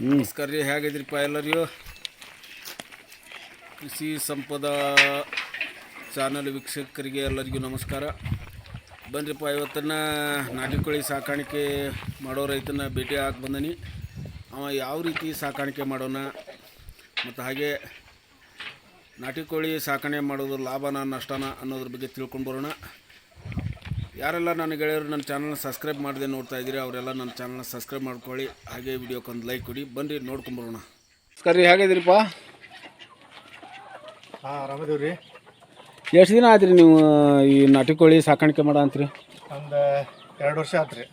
ನಮಸ್ಕಾರ ರೀ, ಹೇಗಿದ್ರಿಪ್ಪ ಎಲ್ಲರಿಗೂ? ಕೃಷಿ ಸಂಪದ ಚಾನಲ್ ವೀಕ್ಷಕರಿಗೆ ಎಲ್ಲರಿಗೂ ನಮಸ್ಕಾರ. ಬನ್ನಿಪ್ಪ, ಇವತ್ತನ್ನ ನಾಟಿ ಕೋಳಿ ಸಾಕಾಣಿಕೆ ಮಾಡೋ ರೈತನ ಭೇಟಿ ಆಗಿ ಬಂದನಿ. ಅವ ಯಾವ ರೀತಿ ಸಾಕಾಣಿಕೆ ಮಾಡೋಣ ಮತ್ತು ಹಾಗೆ ನಾಟಿ ಕೋಳಿ ಸಾಕಣೆ ಮಾಡೋದು ಲಾಭನ ನಷ್ಟನ ಅನ್ನೋದ್ರ ಬಗ್ಗೆ ತಿಳ್ಕೊಂಡು ಬರೋಣ. ಯಾರೆಲ್ಲ ನನ್ನ ಗೆಳೆಯರು ನನ್ನ ಚಾನಲ್ನ ಸಬ್ಸ್ಕ್ರೈಬ್ ಮಾಡದೆ ನೋಡ್ತಾ ಇದ್ದೀರಿ ಅವರೆಲ್ಲ ನನ್ನ ಚಾನಲ್ನ ಸಬ್ಸ್ಕ್ರೈಬ್ ಮಾಡ್ಕೊಳ್ಳಿ. ಹಾಗೆ ವಿಡಿಯೋಕ್ಕೊಂದು ಲೈಕ್ ಕೊಡಿ. ಬನ್ನಿರಿ ನೋಡ್ಕೊಂಬರೋಣ. ಸರಿ, ಹೇಗಿದ್ದೀರಿಪ್ಪ? ಹಾಂ, ಆರಾಮದೀವಿ ರೀ. ಎಷ್ಟು ದಿನ ಆಯ್ತು ರೀ ನೀವು ಈ ನಾಟಿ ಕೋಳಿ ಸಾಕಾಣಿಕೆ ಮಾಡೋ ಅಂತೀರಿ? ಒಂದು 2 ವರ್ಷ ಆಯ್ತು ರೀ.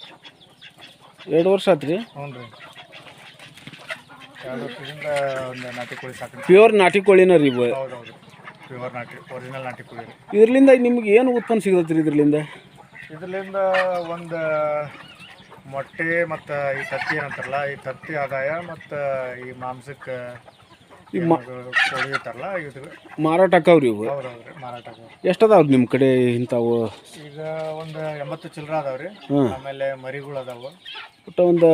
2 ವರ್ಷ ಆಯ್ತು ರೀ? ಹ್ಞೂ ರೀ, 2 ವರ್ಷದಿಂದ ಒಂದು ನಾಟಿ ಕೋಳಿ ಸಾಕಾಣಿಕೆ. ಪ್ಯೂರ್ ನಾಟಿ ಕೋಳಿನ ರೀ? ಹೌದೌದು, ಪ್ಯೂರ್ ನಾಟಿ, ಒರಿಜಿನಲ್ ನಾಟಿ ಕೋಳಿ ರೀ. ಇದರಿಂದ ನಿಮ್ಗೆ ಏನು ಉತ್ಪನ್ನ ಸಿಗತ್ತೆ ರೀ ಇದರಿಂದ? ಇದರಿಂದ ಒಂದು ಮೊಟ್ಟೆ ಮತ್ತು ಈ ತತ್ತಿ ಏನಂತಾರಲ್ಲ, ಈ ತತ್ತಿ ಆದಾಯ ಮತ್ತು ಈ ಮಾಂಸಕ್ಕೆ ಕೋಳಿ ಇರ್ತಾರಲ್ಲ, ಇದು ಮಾರಾಟ ಆಕಾವ್ರಿ ಇವು? ಹೌದೌದು, ಮಾರಾಟ ಆಗ. ಎಷ್ಟು ಅದಾವ್ರಿ ನಿಮ್ಮ ಕಡೆ ಇಂಥವು? ಈಗ ಒಂದು 80 ಚಿಲ್ಲರೆ ಅದಾವ್ರಿ. ಆಮೇಲೆ ಮರಿಗಳು ಅದಾವು ಒಟ್ಟು ಒಂದು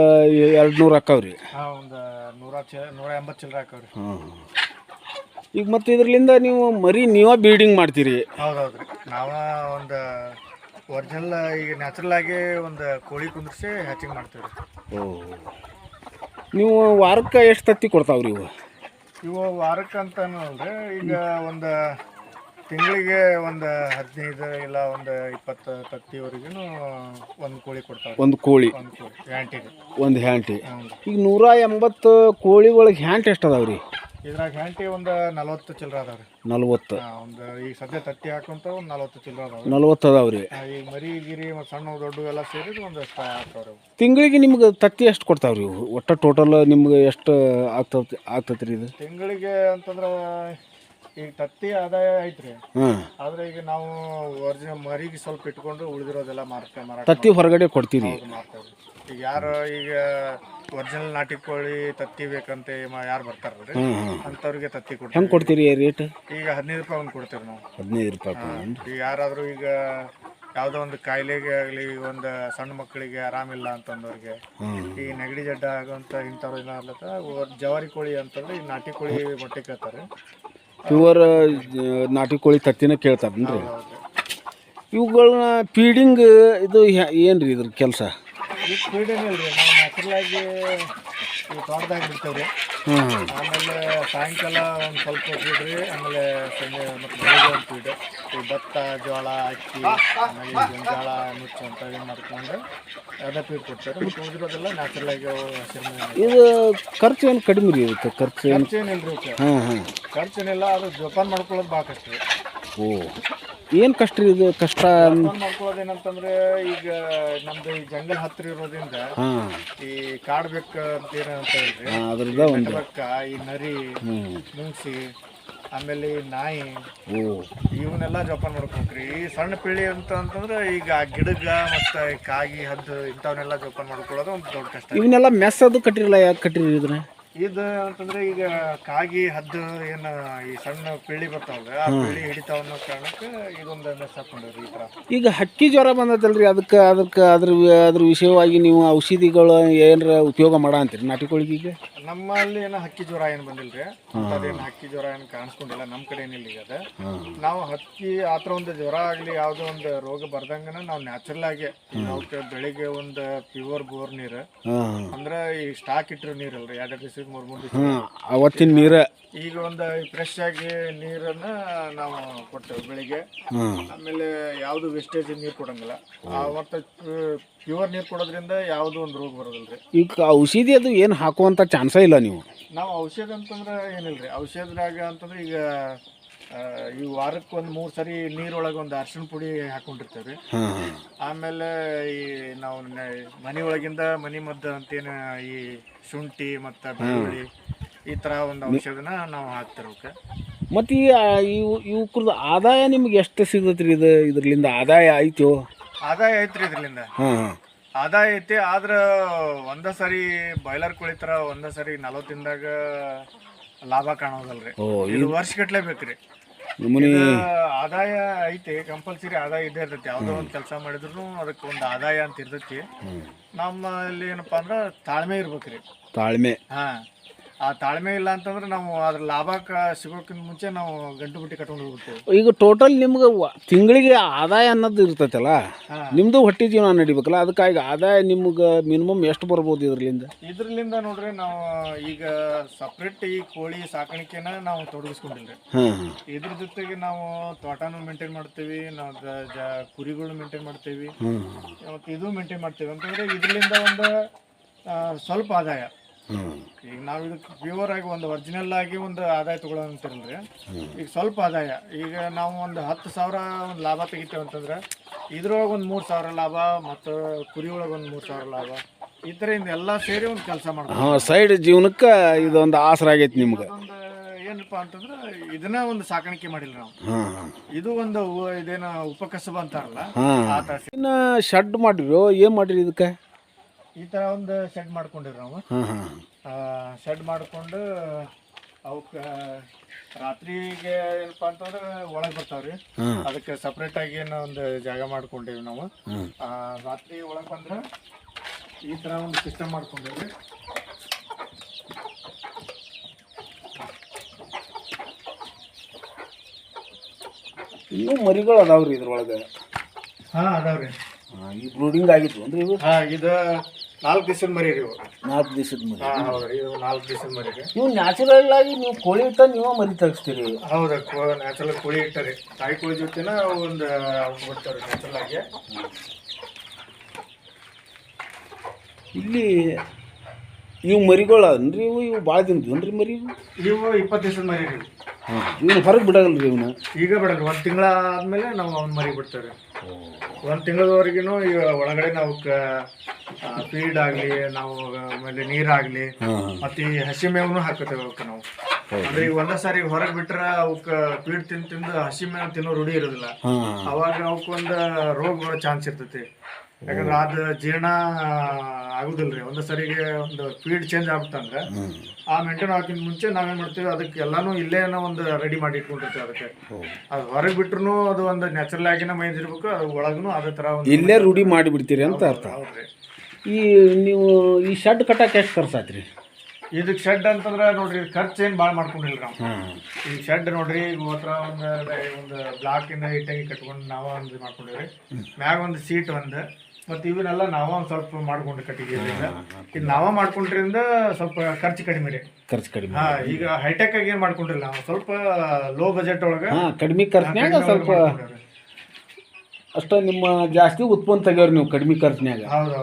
200 ಆಕಾವ್ರಿ. ಹಾಂ, ಒಂದು 180 ಚಿಲ್ಲರೆ ಆಕಾವ್ರಿ. ಹಾಂ, ಈಗ ಮತ್ತು ಇದರಿಂದ ನೀವು ಮರಿ ನೀವೇ ಬ್ರೀಡಿಂಗ್ ಮಾಡ್ತೀರಿ? ಹೌದೌದು ರೀ, ನಾವು ಒಂದು ಒರಿಜಿನಲ್ ಈಗ ನ್ಯಾಚುರಲ್ ಆಗಿ ಒಂದು ಕೋಳಿ ಕುಂದ್ರಿಸಿ ಹ್ಯಾಚಿಂಗ್ ಮಾಡ್ತೀವಿ ರೀ. ಓ, ನೀವು ವಾರಕ್ಕೆ ಎಷ್ಟು ತತ್ತಿ ಕೊಡ್ತಾವ್ರಿ ಇವು? ಇವು ವಾರಕ್ಕೆ ಅಂತನಲ್ರಿ, ಈಗ ಒಂದು ತಿಂಗಳಿಗೆ ಒಂದು 15 ಇಲ್ಲ ಒಂದು 20 ತತ್ತಿವರೆಗೂ ಒಂದು ಕೋಳಿ ಕೊಡ್ತಾವೆ. ಒಂದು ಕೋಳಿ? ಒಂದು ಕೋಳಿ ಹ್ಯಾಂಟಿಗೆ. ಒಂದು ಹ್ಯಾಂಟಿ. ಈಗ 180 ಕೋಳಿ ಒಳಗೆ ಹ್ಯಾಂಟ್ ಎಷ್ಟು ಅದಾವ್ರಿ? ಇದ್ರಾಗ ಹ್ಯಾಂಟಿ ಒಂದು 40 ಚಿಲ್ಲರೆ ಅದಾವ್ರಿ. 40? ಒಂದು ಈಗ ಸದ್ಯ ತತ್ತಿ ಹಾಕುವಂತ ಒಂದು 40 ಚಿಲ್ಲರೆ ಅದಾವ. 40 ಅದಾವ್ರಿ. ಈಗ ಮರಿ ಗಿರಿ ಮತ್ತು ಸಣ್ಣ ದೊಡ್ಡ ಎಲ್ಲ ಸೇರಿ ಒಂದು ಆಗ್ತಾವ್ರಿ. ತಿಂಗಳಿಗೆ ನಿಮ್ಗೆ ತತ್ತಿ ಎಷ್ಟು ಕೊಡ್ತಾವ್ರಿ ಇವು? ಒಟ್ಟು ಟೋಟಲ್ ನಿಮ್ಗೆ ಎಷ್ಟು ಆಗ್ತೈತಿ ರೀ ಇದು? ತಿಂಗಳಿಗೆ ಅಂತಂದ್ರೆ ಈಗ ತತ್ತಿ ಆದಾಯ ಐತ್ರಿ. ಆದ್ರೆ ಈಗ ನಾವು ಒರಿಜಿನಲ್ ಮರಿಗೆ ಸ್ವಲ್ಪ ಇಟ್ಕೊಂಡು ಉಳಿದಿರೋದೆಲ್ಲ ಮಾರಾಟ. ತತ್ತಿ ಹೊರಗಡೆ ಕೊಡ್ತೀರಿ? ಮಾರ್ತಾವ್ರಿ. ಈಗ ಯಾರು ಈಗ ಒರಿಜಿನಲ್ ನಾಟಿ ಕೋಳಿ ತತ್ತಿ ಬೇಕಂತ ಯಾರು ಬರ್ತಾರಲ್ರಿ, ಅಂಥವ್ರಿಗೆ ತತ್ತಿ ಕೊಡ್ತೀವಿ. ಹೆಂಗೆ ಕೊಡ್ತೀರಿ ರೇಟ್? ಈಗ 15 ರೂಪಾಯಿ ಒಂದು ಕೊಡ್ತೀವಿ ನಾವು. 15 ರೂಪಾಯಿ? ಈಗ ಯಾರಾದರೂ ಈಗ ಯಾವುದೋ ಒಂದು ಕಾಯಿಲೆಗೆ ಆಗಲಿ, ಒಂದು ಸಣ್ಣ ಮಕ್ಕಳಿಗೆ ಆರಾಮಿಲ್ಲ ಅಂತಂದವ್ರಿಗೆ, ಈ ನೆಗಡಿ ಜಡ್ಡ ಆಗೋಂಥ ಇಂಥವ್ರು ಏನಾಗ್ಲತ್ತ ಜವಾರಿ ಕೋಳಿ ಅಂತಂದ್ರೆ ಈ ನಾಟಿ ಕೋಳಿ ಮೊಟ್ಟೆ ಕೇಳ್ತಾರೆ. ಪ್ಯೂರ್ ನಾಟಿ ಕೋಳಿ ತತ್ತಿನ ಕೇಳ್ತಾರೇನ್ರಿ? ಇವುಗಳನ್ನ ಫೀಡಿಂಗ್ ಇದು ಏನು ರೀ ಇದ್ರ ಕೆಲಸ? ಈಗ ಫೀಡ್ ಏನಿಲ್ಲ ರೀ, ನಾವು ನ್ಯಾಚುರಲ್ ಆಗಿ ಈ ತೋಟದಾಗ ಬಿಡ್ತೇವೆ ರೀ. ಆಮೇಲೆ ಸಾಯಂಕಾಲ ಒಂದು ಸ್ವಲ್ಪ ಫೀಡ್ ರೀ, ಆಮೇಲೆ ಸಂಜೆ ಮತ್ತು ಬೆಳಿಗ್ಗೆ ಒಂದು ಫೀಡ್. ಈ ಭತ್ತ, ಜೋಳ, ಅಕ್ಕಿ, ಆಮೇಲೆ ಗೊಂಜಾಳ, ನುಚ್ಚು ಅಂತ ಏನು ಮಾಡ್ಕೊಂಡು ಅದೇ ಫೀಡ್ ಕೊಡ್ತಾರೆ. ಮತ್ತು ಉಳಿದಿರೋದೆಲ್ಲ ನ್ಯಾಚುರಲ್ ಆಗಿ ಇದು ಖರ್ಚು ಏನು ಕಡಿಮೆ ರೀ ಇದಕ್ಕೆ? ಖರ್ಚು ಏನಿಲ್ಲ ರೀ, ಖರ್ಚೇನಿಲ್ಲ. ಅದು ಜೋಪಾನ ಮಾಡ್ಕೊಳ್ಳೋದು ಭಾಳ ಕಷ್ಟ ರೀ. ಓ, ಏನು ಕಷ್ಟ ರೀ ಇದು? ಕಷ್ಟ ಮಾಡ್ಕೊಳ್ಳೋದು ಏನಂತಂದ್ರೆ, ಈಗ ನಮ್ದು ಈ ಜಂಗಲ್ ಹತ್ತಿರ ಇರೋದ್ರಿಂದ ಈ ಕಾಡು ಬೆಕ್ಕ ಅಂತ ಏನಂತ ಹೇಳ್ರಿ, ಅದ್ರದ ಒಂದು ಬೆಕ್ಕ, ಈ ನರಿ, ಮುಂಗ್ಸಿ, ಆಮೇಲೆ ಈ ನಾಯಿ, ಇವನ್ನೆಲ್ಲ ಜೋಪಾನ ಮಾಡ್ಬೇಕ್ರಿ. ಈ ಸಣ್ಣ ಪಿಳಿ ಅಂತಂದ್ರೆ ಈಗ ಗಿಡಗ ಮತ್ತು ಕಾಗಿ, ಹದ್ದು ಇಂಥವನ್ನೆಲ್ಲ ಜೋಪಾನ ಮಾಡ್ಕೊಳ್ಳೋದು ಒಂದು ದೊಡ್ಡ ಕಷ್ಟ. ಇವನ್ನೆಲ್ಲ ಮೆಸ್ ಅದು ಕಟ್ಟಿರಲ್ಲ? ಯಾಕೆ ಕಟ್ಟಿರಿ ಇದನ್ನ? ಇದು ಅಂತಂದ್ರೆ ಈಗ ಕಾಗಿ, ಹದ್ದು ಏನು ಈ ಸಣ್ಣ ಪಿಳ್ಳಿ ಬರ್ತಾವಲ್ಲ, ಆ ಪಿಳ್ಳಿ ಹಿಡಿತಾವ ಅನ್ನೋ ಕಾರಣಕ್ಕೆ ಇದೊಂದು ಮೆಸ್ ಹಾಕೊಂಡ್ರಿ ಈ ಥರ. ಈಗ ಹಕ್ಕಿ ಜ್ವರ ಬಂದದಲ್ರಿ, ಅದಕ್ಕೆ ಅದ್ರ ವಿಷಯವಾಗಿ ನೀವು ಔಷಧಿಗಳು ಏನಾರ ಉಪಯೋಗ ಮಾಡ ಅಂತೀರಿ ನಾಟಿ ಕೋಳಿಗೆ? ನಮ್ಮಲ್ಲಿ ಏನೋ ಹಕ್ಕಿ ಜ್ವರ ಏನು ಬಂದಿಲ್ಲ ರೀ, ಅದೇನು ಹಕ್ಕಿ ಜ್ವರ ಏನು ಕಾಣಿಸ್ಕೊಂಡಿಲ್ಲ ನಮ್ಮ ಕಡೆ. ಏನಿಲ್ಲ ಈಗ ಅದು ನಾವು ಹಕ್ಕಿ ಆ ಥರ ಒಂದು ಜ್ವರ ಆಗಲಿ ಯಾವುದೋ ಒಂದು ರೋಗ ಬರ್ದಂಗೆ ನಾವು ನ್ಯಾಚುರಲ್ ಆಗಿ ಅವಕ್ಕೆ ಬೆಳಿಗ್ಗೆ ಒಂದು ಪ್ಯೂರ್ ಬೋರ್ ನೀರು, ಅಂದ್ರೆ ಈ ಸ್ಟಾಕ್ ಇಟ್ಟರು ನೀರಲ್ರಿ, 2 ದಿವಸ 3 ದಿವಸ ಅವತ್ತಿನ ನೀರ. ಈಗ ಒಂದು ಫ್ರೆಶ್ ಆಗಿ ನೀರನ್ನ ನಾವು ಕೊಡ್ತೇವೆ ಬೆಳಿಗ್ಗೆ. ಆಮೇಲೆ ಯಾವುದು ವೇಸ್ಟೇಜ್ ನೀರು ಕೊಡಂಗಿಲ್ಲ, ಮತ್ತು ಪ್ಯೂರ್ ನೀರು ಕೊಡೋದ್ರಿಂದ ಯಾವುದೋ ಒಂದು ರೋಗ ಬರೋದಿಲ್ಲ ರೀ. ಈಗ ಔಷಧಿ ಅದು ಏನು ಹಾಕುವಂಥ ಚಾನ್ಸೇ ಇಲ್ಲ ನೀವು? ನಾವು ಔಷಧ ಅಂತಂದ್ರೆ ಏನಿಲ್ಲ ರೀ, ಔಷಧದಾಗ ಅಂತಂದ್ರೆ ಈಗ ಈ ವಾರಕ್ಕೆ ಒಂದು 3 ಸರಿ ನೀರೊಳಗೆ ಒಂದು ಅರಿಶಿಣ ಪುಡಿ ಹಾಕೊಂಡಿರ್ತೇವೆ ರೀ. ಆಮೇಲೆ ಈ ನಾವು ಮನೆ ಒಳಗಿಂದ ಮನೆ ಮದ್ದು ಅಂತೇನು ಈ ಶುಂಠಿ ಮತ್ತು ಬೆಳ್ಳುಳ್ಳಿ ಈ ಥರ ಒಂದು ಔಷಧನ ನಾವು ಹಾಕ್ತಿರೋಕೆ. ಮತ್ತು ಇವ್ರದ್ದು ಆದಾಯ ನಿಮ್ಗೆ ಎಷ್ಟು ಸಿಗತ್ತೆ ರೀ? ಇದ್ರಲಿಂದ ಆದಾಯ ಐತೋ? ಆದಾಯ ಐತ್ರಿ ಇದ್ರಲಿಂದ. ಆದಾಯ ಐತಿ, ಆದ್ರೆ ಒಂದೇ ಸರಿ ಬಾಯ್ಲರ್ ಕೋಳಿ ಥರ ಒಂದೇ ಸರಿ 40 ದಿನದಾಗ ಲಾಭ ಕಾಣೋದಲ್ರಿ. ಇದು ವರ್ಷಗಟ್ಲೆ ಬೇಕ್ರಿ. ನಮೂನಿ ಆದಾಯ ಐತಿ, ಕಂಪಲ್ಸರಿ ಆದಾಯ ಇದ್ದೇ ಇರ್ತೈತಿ. ಯಾವುದೋ ಒಂದು ಕೆಲಸ ಮಾಡಿದ್ರು ಅದಕ್ಕೆ ಒಂದು ಆದಾಯ ಅಂತ ಇರ್ತೈತಿ. ನಮ್ಮಲ್ಲಿ ಏನಪ್ಪಾ ಅಂದ್ರೆ ತಾಳ್ಮೆ ಇರ್ಬೇಕ್ರಿ. ತಾಳ್ಮೆ. ಹಾ, ಆ ತಾಳ್ಮೆ ಇಲ್ಲ ಅಂತಂದ್ರೆ ನಾವು ಅದ್ರ ಲಾಭಕ್ಕೆ ಸಿಗೋಕ್ಕಿಂತ ಮುಂಚೆ ನಾವು ಗಂಟು ಬಿಟ್ಟು ಕಟ್ಕೊಂಡು ಹೋಗ್ಬಿಡ್ತೇವೆ. ಈಗ ಟೋಟಲ್ ನಿಮ್ಗೆ ತಿಂಗಳಿಗೆ ಆದಾಯ ಅನ್ನೋದು ಇರ್ತೈತಲ್ಲ, ನಿಮ್ಮದು ಹೊಟ್ಟೆ ಜೀವನ ನಡಿಬೇಕಲ್ಲ, ಅದಕ್ಕಾಗಿ ಆದಾಯ ನಿಮ್ಗೆ ಮಿನಿಮಮ್ ಎಷ್ಟು ಬರ್ಬೋದು ಇದ್ರಲಿಂದ ನೋಡ್ರಿ? ನಾವು ಈಗ ಸಪ್ರೇಟ್ ಈ ಕೋಳಿ ಸಾಕಾಣಿಕೆನ ನಾವು ತೊಡಗಿಸ್ಕೊಂಡಿಲ್ರಿ. ಇದ್ರ ಜೊತೆಗೆ ನಾವು ತೋಟನೂ ಮೇಂಟೈನ್ ಮಾಡ್ತೀವಿ, ನಾವು ಕುರಿಗಳು ಮೇಂಟೈನ್ ಮಾಡ್ತೀವಿ, ಮತ್ತು ಇದು ಮೇಂಟೈನ್ ಮಾಡ್ತೀವಿ. ಅಂತಂದ್ರೆ ಇದರಿಂದ ಒಂದು ಸ್ವಲ್ಪ ಆದಾಯ. ಈಗ ನಾವು ಇದಕ್ಕೆ ಪ್ಯೂರ್ ಆಗಿ ಒಂದು ಒರಿಜಿನಲ್ ಆಗಿ ಒಂದು ಆದಾಯ ತಗೊಳ್ಳೋಂತಿರಲ್ರಿ. ಈಗ ಸ್ವಲ್ಪ ಆದಾಯ, ಈಗ ನಾವು ಒಂದು 10,000 ಒಂದು ಲಾಭ ತೆಗಿತೇವೆ ಅಂತಂದ್ರೆ ಇದ್ರೊಳಗೆ ಒಂದು 3,000 ಲಾಭ, ಮತ್ತು ಕುರಿ ಒಳಗೆ ಒಂದು 3,000 ಲಾಭ, ಈ ಥರ ಎಲ್ಲ ಸೇರಿ ಒಂದು ಕೆಲಸ ಮಾಡ್ತೀವಿ. ಸೈಡ್ ಜೀವನಕ್ಕೆ ಇದೊಂದು ಆಸರ ಆಗೈತಿ ನಿಮ್ಗೆ. ಒಂದು ಏನಪ್ಪಾ ಅಂತಂದ್ರೆ ಇದನ್ನ ಒಂದು ಸಾಕಾಣಿಕೆ ಮಾಡಿಲ್ಲ ನಾವು. ಇದು ಒಂದು ಇದೇನ ಉಪಕಸಬ ಅಂತಾರಲ್ಲ, ಆ ಥರ. ಇನ್ನು ಶೆಡ್ ಮಾಡಿರೋ ಏನು ಮಾಡಿರಿ ಇದಕ್ಕೆ? ಈ ಥರ ಒಂದು ಶೆಡ್ ಮಾಡ್ಕೊಂಡಿರಿ ನಾವು. ಶೆಡ್ ಮಾಡಿಕೊಂಡು ಅವಕ್ಕೆ ರಾತ್ರಿಗೆ ಏನಪ್ಪ ಅಂತಂದ್ರೆ ಒಳಗೆ ಬರ್ತಾವ್ರಿ. ಅದಕ್ಕೆ ಸಪ್ರೇಟಾಗಿ ಏನೋ ಒಂದು ಜಾಗ ಮಾಡ್ಕೊಂಡಿವಿ ನಾವು. ರಾತ್ರಿ ಒಳಗೆ ಬಂದ್ರೆ ಈ ಥರ ಒಂದು ಸಿಸ್ಟಮ್ ಮಾಡ್ಕೊಂಡಿವಿ. ಇನ್ನೂ ಮರಿಗಳು ಅದಾವ್ರಿ ಇದ್ರೊಳಗೆ? ಅದಾವ್ರಿ. ಈ ಬ್ರೂಡಿಂಗ್ ಆಗಿತ್ತು ಅಂದ್ರೆ ಇವು? ಇದು 4 ದಿವಸದ ಮರಿ ರೀ. 4 ದಿವಸದ ಮರಿ? ಹೌದ್ರಿ, ಇದು 4 ದಿವಸದ ಮರಿ ರೀ. ನೀವು ನ್ಯಾಚುರಲ್ ಆಗಿ ನೀವು ಕೋಳಿ ಇಟ್ಟ ನೀವು ಮರಿ ತೆಗಿಸ್ತೀರಿ? ಹೌದಾ, ನ್ಯಾಚುರಲ್ ಕೋಳಿ ಇಟ್ಟರಿ. ತಾಯಿ ಕೋಳಿ ಜೊತೆನ ಒಂದು ಬರ್ತಾವ್ರಿ ನ್ಯಾಚುರಲ್ ಆಗಿ. ಇಲ್ಲಿ ಇವು ಮರಿಗಳು ಅನ್ರಿ? ಇವು ಭಾಳ ದಿನದನ್ರಿ ಮರಿ? ಇವು 20 ದಿವಸದ ಮರಿ ರೀ. ಇವನು ಹೊರಗೆ ಬಿಡಗಲ್ರಿ ಇವನ್ನ? ಈಗ ಬಿಡಲ್ರಿ, 1 ತಿಂಗಳ ಆದ್ಮೇಲೆ ನಾವು ಅವ್ನ ಮರಿ ಬಿಡ್ತೇವೆ. 1 ತಿಂಗಳವರೆಗೂ ಈಗ ಒಳಗಡೆ ನಾವು ಫೀಡ್ ಆಗಲಿ, ನಾವು ಆಮೇಲೆ ನೀರಾಗಲಿ, ಮತ್ತು ಈ ಹಸಿ ಮೇವನು ಹಾಕತ್ತೇವೆ ಅವಕ್ಕೆ ನಾವು. ಅಂದ್ರೆ ಈಗ ಒಂದೇ ಸಾರಿ ಹೊರಗೆ ಬಿಟ್ರೆ ಅವಕ್ಕೆ ಫೀಡ್ ತಿಂದು ಹಸಿ ಮೇವು ತಿನ್ನೋ ರೂಢಿ ಇರೋದಿಲ್ಲ. ಅವಾಗ ಅವಕ್ಕೊಂದು ರೋಗ ಬರೋ ಚಾನ್ಸ್ ಇರ್ತೈತಿ. ಯಾಕಂದ್ರೆ ಅದು ಜೀರ್ಣ ಆಗುದಿಲ್ರಿ. ಒಂದೇ ಸರಿಗೆ ಒಂದು ಫೀಡ್ ಚೇಂಜ್ ಆಗ್ಬಿಟ್ಟಂದ್ರೆ ಆ ಮೇಂಟೈನ್ ಹಾಕಿದ ಮುಂಚೆ ನಾವೇನ್ ಮಾಡ್ತೀವಿ, ಅದಕ್ಕೆ ಎಲ್ಲಾನು ಇಲ್ಲೇ ಒಂದು ರೆಡಿ ಮಾಡಿ ಇಟ್ಕೊಂಡಿರ್ತೀವಿ. ಅದಕ್ಕೆ ಅದು ಹೊರಗೆ ಬಿಟ್ರು ಅದು ಒಂದು ನ್ಯಾಚುರಲ್ ಆಗಿನ ಮೈದಿರ್ಬೇಕು, ಅದು ಒಳಗೂ ಅದೇ ತರ ಇಲ್ಲೇ ರೂಢಿ ಮಾಡಿಬಿಡ್ತೀರಿ ಅಂತ ಅರ್ಥ. ಈ ನೀವು ಈ ಶೆಡ್ ಕಟ್ಟಕ್ಕೆ ಎಷ್ಟು ಖರ್ಚಾತ್ರಿ? ಇದಕ್ಕೆ ಶೆಡ್ ಅಂತಂದ್ರೆ ನೋಡ್ರಿ, ಖರ್ಚು ಏನು ಭಾಳ ಮಾಡ್ಕೊಂಡಿಲ್ಲ ನಾವು. ಈ ಶೆಡ್ ನೋಡ್ರಿ, ಈಗ ಹತ್ರ ಒಂದು ಬ್ಲಾಕಿಂದ ಇಟ್ಟಾಗಿ ಕಟ್ಕೊಂಡು ನಾವು ಒಂದು ಮಾಡ್ಕೊಂಡಿವ್ರಿ. ಮ್ಯಾಗ ಒಂದು ಸೀಟ್ ಒಂದು, ಮತ್ತು ಇವನ್ನೆಲ್ಲ ನಾವ ಒಂದು ಸ್ವಲ್ಪ ಮಾಡ್ಕೊಂಡು ಕಟ್ಟಿದ್ದೀವಿ. ಇದು ನಾವ ಮಾಡ್ಕೊಂಡ್ರಿಂದ ಸ್ವಲ್ಪ ಖರ್ಚು ಕಡಿಮೆ ರೀ. ಖರ್ಚು ಕಡಿಮೆ. ಈಗ ಹೈಟೆಕ್ ಆಗಿ ಏನು ಮಾಡ್ಕೊಂಡಿಲ್ಲ ನಾವು, ಸ್ವಲ್ಪ ಲೋ ಬಜೆಟ್ ಒಳಗೆ ಕಡಿಮೆ ಖರ್ಚಿನಾಗ ಸ್ವಲ್ಪ ಅಷ್ಟ ನಿಮ್ಮ ಜಾಸ್ತಿ ಉತ್ಪನ್ನ ತೆಗಿಯೋರು ನೀವು ಕಡಿಮೆ ಖರ್ಚಿನಾಗ. ಹೌದು.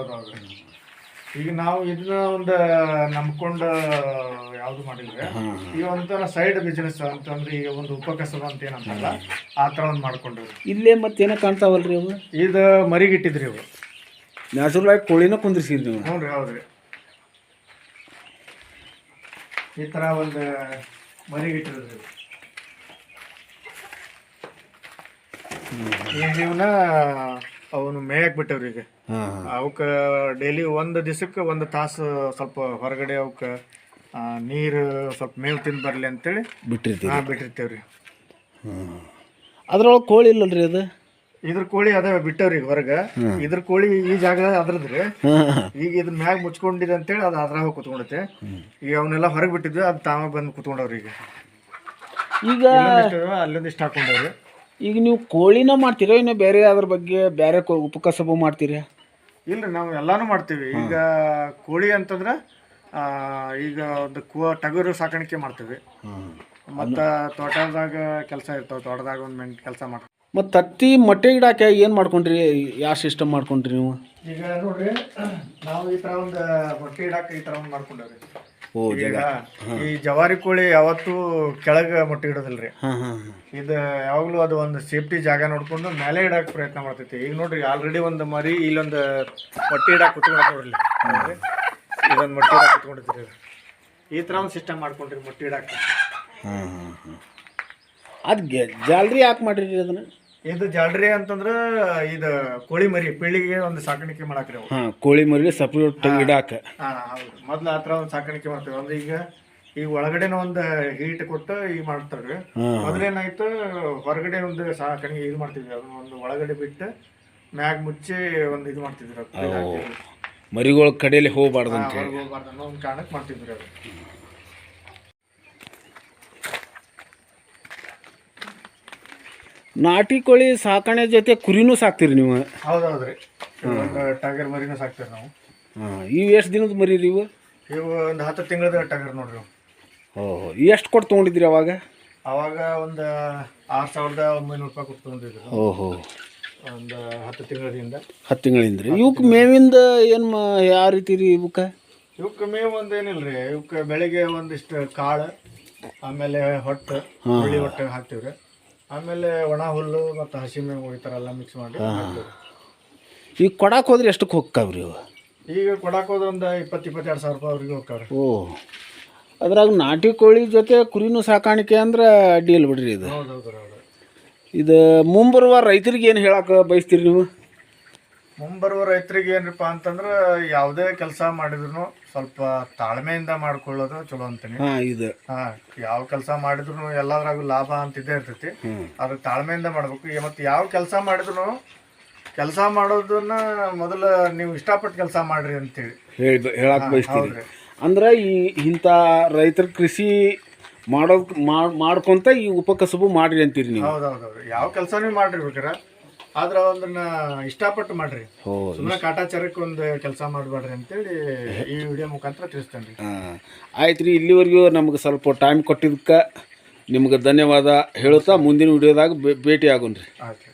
ಈಗ ನಾವು ಇದನ್ನ ಒಂದು ನಂಬ್ಕೊಂಡು ಯಾವುದು ಮಾಡಿದ್ರೆ, ಈಗ ಒಂಥರ ಸೈಡ್ ಬಿಸ್ನೆಸ್ ಅಂತಂದ್ರೆ ಈಗ ಒಂದು ಉಪಕಸಬ ಅಂತ ಏನಂತಲ್ಲ, ಆ ಥರ ಒಂದು ಮಾಡ್ಕೊಂಡ್ರಿ. ಇಲ್ಲೇ ಮತ್ತೇನೋ ಕಾಣ್ತಾವಲ್ರಿ ಅವು? ಇದು ಮರಿಗಿಟ್ಟಿದ್ರಿ ಅವು. ನ್ಯಾಚುರಲ್ ಆಗಿ ಕೋಳಿನ ಕುಂದ್ರಿಸಿದ್ರಿ ನೀವು? ಹ್ಞೂ, ಹೌದ್ರಿ. ಈ ಥರ ಒಂದು ಮರಿಗಿಟ್ಟಿದ್ರಿ. ಈಗ ಇವನ್ನ ಅವನು ಮೇಯಕ್ಕೆ ಬಿಟ್ಟವ್ರಿ. ಈಗ ಅವಕ್ಕೆ ಡೈಲಿ ಒಂದು ದಿವಸಕ್ಕೆ 1 ತಾಸು ಸ್ವಲ್ಪ ಹೊರಗಡೆ ಅವಕ್ಕೆ ನೀರು ಸ್ವಲ್ಪ ಮೇವು ತಿಂದು ಬರಲಿ ಅಂತೇಳಿ ಬಿಟ್ಟಿರ್ತೇವ್ರಿ. ಅದ್ರೊಳಗೆ ಕೋಳಿ ಇಲ್ಲಲ್ರಿ? ಅದು ಇದ್ರ ಕೋಳಿ ಅದ ಬಿಟ್ಟವ್ರಿ ಹೊರಗೆ. ಇದ್ರ ಕೋಳಿ ಈ ಜಾಗ ಅದ್ರದ್ರಿ. ಈಗ ಇದ್ರ ಮ್ಯಾಗ ಮುಚ್ಕೊಂಡಿದೆ ಅಂತೇಳಿ ಅದು ಅದ್ರಾಗ ಕುತ್ಕೊಂಡೈತೆ. ಈಗ ಅವನ್ನೆಲ್ಲ ಹೊರಗೆ ಬಿಟ್ಟಿದ್ವಿ, ಅದು ತಾವ ಬಂದು ಕುತ್ಕೊಂಡವ್ರಿ. ಈಗ ಅಲ್ಲೊಂದಿಷ್ಟು ಹಾಕೊಂಡವ್ರಿ. ಈಗ ನೀವು ಕೋಳಿನ ಮಾಡ್ತೀರಾ ಇನ್ನು ಬೇರೆ ಅದ್ರ ಬಗ್ಗೆ ಬೇರೆ ಉಪಕಸಬು ಮಾಡ್ತೀರಾ? ಇಲ್ರಿ, ನಾವು ಎಲ್ಲಾನು ಮಾಡ್ತೀವಿ. ಈಗ ಕೋಳಿ ಅಂತಂದ್ರೆ ಈಗ ಒಂದು ಟಗರು ಸಾಕಾಣಿಕೆ ಮಾಡ್ತೀವಿ, ಮತ್ತು ತೋಟದಾಗ ಕೆಲಸ ಇರ್ತಾವೆ, ತೋಟದಾಗ ಒಂದು ಕೆಲಸ ಮಾಡ್ತೀವಿ. ಮತ್ತು ತತ್ತಿ ಮೊಟ್ಟೆ ಇಡಾಕೆ ಏನು ಮಾಡ್ಕೊಂಡ್ರಿ? ಯಾವ ಸಿಸ್ಟಮ್ ಮಾಡ್ಕೊಂಡ್ರಿ ನೀವು? ಈಗ ನೋಡ್ರಿ, ನಾವು ಈ ಥರ ಒಂದು ಮೊಟ್ಟೆ ಇಡಾಕ ಈ ಥರ ಒಂದು ಮಾಡ್ಕೊಂಡವ್ರಿ. ಈ ಜವಾರಿ ಕೋಳಿ ಯಾವತ್ತೂ ಕೆಳಗೆ ಮೊಟ್ಟೆ ಇಡೋದಿಲ್ರಿ. ಇದು ಯಾವಾಗಲೂ ಅದು ಒಂದು ಸೇಫ್ಟಿ ಜಾಗ ನೋಡ್ಕೊಂಡು ಮೇಲೆ ಇಡಕ್ಕೆ ಪ್ರಯತ್ನ ಮಾಡ್ತೈತಿ. ಈಗ ನೋಡ್ರಿ, ಆಲ್ರೆಡಿ ಒಂದು ಮರಿ ಇಲ್ಲೊಂದು ಮೊಟ್ಟೆ ಇಡಕ್ಕೆ ಕುತ್ಕೊಂಡು ನೋಡ್ರಿ, ಇದೊಂದು ಮೊಟ್ಟೆ ಇಡಕ್ಕೆ ಕುತ್ಕೊಂಡಿದ್ರಿ. ಈ ಥರ ಒಂದು ಸಿಸ್ಟಮ್ ಮಾಡ್ಕೊಂಡ್ರಿ ಮೊಟ್ಟೆ ಇಡಕ್ಕೆ. ಅದು ಜಾಲ್ರಿ ಯಾಕೆ ಮಾಡಿರಿ ಅದನ್ನ? ಇದು ಜಾಲ್ರಿ ಅಂತಂದ್ರೆ ಇದು ಕೋಳಿ ಮರಿ ಪೀಳಿಗೆ ಒಂದು ಸಾಕಾಣಿಕೆ ಮಾಡಾಕ್ರಿ. ಕೋಳಿ ಮರಿಗೆ ಸಪ್ರೇಟ್ ಇಡಾಕ. ಹೌದು, ಮೊದ್ಲು ಆ ಥರ ಒಂದು ಸಾಕಾಣಿಕೆ ಮಾಡ್ತೀವಿ. ಅಂದ್ರೆ ಈಗ ಈಗ ಒಳಗಡೆನ ಒಂದು ಹೀಟ್ ಕೊಟ್ಟು ಈಗ ಮಾಡ್ತಾರ್ರಿ. ಮೊದಲೇನಾಯ್ತು, ಹೊರಗಡೆ ಒಂದು ಸಾಕಾಣಿಕೆ ಇದು ಮಾಡ್ತಿದ್ವಿ, ಅದನ್ನ ಒಂದು ಒಳಗಡೆ ಬಿಟ್ಟು ಮ್ಯಾಗ್ ಮುಚ್ಚಿ ಒಂದು ಇದು ಮಾಡ್ತಿದ್ರು, ಮರಿಗಳ ಕಡೆಯಲ್ಲಿ ಹೋಗ್ಬಾರ್ದು ಅಂತ ಹೇಳಿ ಹೋಗ್ಬಾರ್ದು ಅನ್ನೋ ಒಂದು ಕಾರಣಕ್ಕೆ ಮಾಡ್ತಿದ್ರಿ ಅದು. ನಾಟಿ ಕೋಳಿ ಸಾಕಣೆ ಜೊತೆ ಕುರಿನೂ ಸಾಕ್ತೀರಿ ನೀವು? ಹೌದೌದ್ರಿ, ಟಗರ್ ಮರಿನೂ ಸಾಕ್ತೀವಿ ನಾವು. ಇವು ಎಷ್ಟು ದಿನದ ಮರಿ ರೀ ಇವು? ಇವು ಒಂದು 10 ತಿಂಗಳದ ಟಗರ್ ನೋಡ್ರಿ. ಓಹೋ, ಎಷ್ಟು ಕೊಟ್ಟು ತೊಗೊಂಡಿದ್ರಿ ಅವಾಗ? ಅವಾಗ ಒಂದು 6,900 ರೂಪಾಯಿ ಕೊಟ್ಟು ತೊಗೊಂಡಿದ್ರು. ಓಹೋ, ಒಂದು 10 ತಿಂಗಳಿಂದ. 10 ತಿಂಗಳಿಂದ ರೀ. ಇವಕ್ಕೆ ಮೇವಿಂದ ಏನು ಯಾವ ರೀತಿ ರೀ ಇವಕ್ಕೆ? ಇವಕ್ಕೆ ಮೇವು ಒಂದು ಏನಿಲ್ಲ ರೀ, ಇವಕ್ಕೆ ಬೆಳಿಗ್ಗೆ ಒಂದಿಷ್ಟು ಕಾಳು, ಆಮೇಲೆ ಹೊಟ್ಟು ಹುಳಿ ಹೊಟ್ಟೆ ಹಾಕ್ತೀವ್ರಿ, ಆಮೇಲೆ ಒಣ ಹುಲ್ಲು ಮತ್ತು ಹಸಿ ಮೇವು ಈ ಥರ ಎಲ್ಲ ಮಿಕ್ಸ್ ಮಾಡಿ ಹಾಕ್ತೀವಿ. ಈಗ ಕೊಡಕ್ಕೆ ಹೋದ್ರೆ ಎಷ್ಟಕ್ಕೆ ಹೋಗ್ತಾವ್ರಿ ಇವು? ಈಗ ಕೊಡಕ್ಕೆ ಹೋದ್ರೆ ಒಂದು 20-22 ಸಾವಿರ ರೂಪಾಯಿ ಅವ್ರಿಗೆ ಹೋಗ್ತಾವ್ರಿ. ಓ, ಅದ್ರಾಗ ನಾಟಿ ಕೋಳಿ ಜೊತೆ ಕುರಿನೂ ಸಾಕಾಣಿಕೆ ಅಂದ್ರೆ ಅಡ್ಡಿ ಇಲ್ಲ ಬಿಡ್ರಿ ಇದು. ಹೌದೌದು. ಇದು ಮುಂಬರುವ ರೈತರಿಗೆ ಏನು ಹೇಳಕ್ಕೆ ಬಯಸ್ತೀರಿ ನೀವು? ಮುಂಬರುವ ರೈತರಿಗೆ ಏನಪ್ಪ ಅಂತಂದ್ರೆ, ಯಾವುದೇ ಕೆಲಸ ಮಾಡಿದ್ರು ಸ್ವಲ್ಪ ತಾಳ್ಮೆಯಿಂದ ಮಾಡ್ಕೊಳ್ಳೋದು ಚಲೋ ಅಂತೀನಿ. ಇದು ಯಾವ ಕೆಲಸ ಮಾಡಿದ್ರು ಎಲ್ಲದ್ರಾಗೂ ಲಾಭ ಅಂತಿದ್ದೇ ಇರ್ತೈತಿ, ಅದ್ರ ತಾಳ್ಮೆಯಿಂದ ಮಾಡ್ಬೇಕು. ಮತ್ತು ಯಾವ ಕೆಲಸ ಮಾಡಿದ್ರು ಕೆಲಸ ಮಾಡೋದನ್ನ ಮೊದಲು ನೀವು ಇಷ್ಟಪಟ್ಟು ಕೆಲಸ ಮಾಡ್ರಿ ಅಂತೇಳಿ ಹೇಳಕ್ಕೆ ಬಯಸ್ತೀರಿ. ಅಂದ್ರೆ ಈ ಇಂಥ ರೈತರ ಕೃಷಿ ಮಾಡ್ಕೊಂತ ಈ ಉಪಕಸಬು ಮಾಡ್ರಿ ಅಂತೀರಿ ನೀವು? ಹೌದೌದೌದು, ಯಾವ ಕೆಲಸನೂ ಮಾಡ್ರಿ ಬೇಕಾರೆ, ಆದ್ರೆ ಅದನ್ನ ಇಷ್ಟಪಟ್ಟು ಮಾಡ್ರಿ, ಸುಮ್ಮನೆ ಕಾಟಾಚಾರಕ್ಕೆ ಒಂದು ಕೆಲಸ ಮಾಡಬೇಡ್ರಿ ಅಂತೇಳಿ ಈ ವಿಡಿಯೋ ಮುಖಾಂತರ ತಿಳಿಸ್ತೇನೆ ರೀ. ಆಯ್ತು ರೀ, ಇಲ್ಲಿವರೆಗೂ ನಮ್ಗೆ ಸ್ವಲ್ಪ ಟೈಮ್ ಕೊಟ್ಟಿದ್ದಕ್ಕೆ ನಿಮ್ಗೆ ಧನ್ಯವಾದ ಹೇಳುತ್ತಾ ಮುಂದಿನ ವಿಡಿಯೋದಾಗ ಭೇಟಿ ಆಗೋಣ ರೀ. ಆಯ್ತು.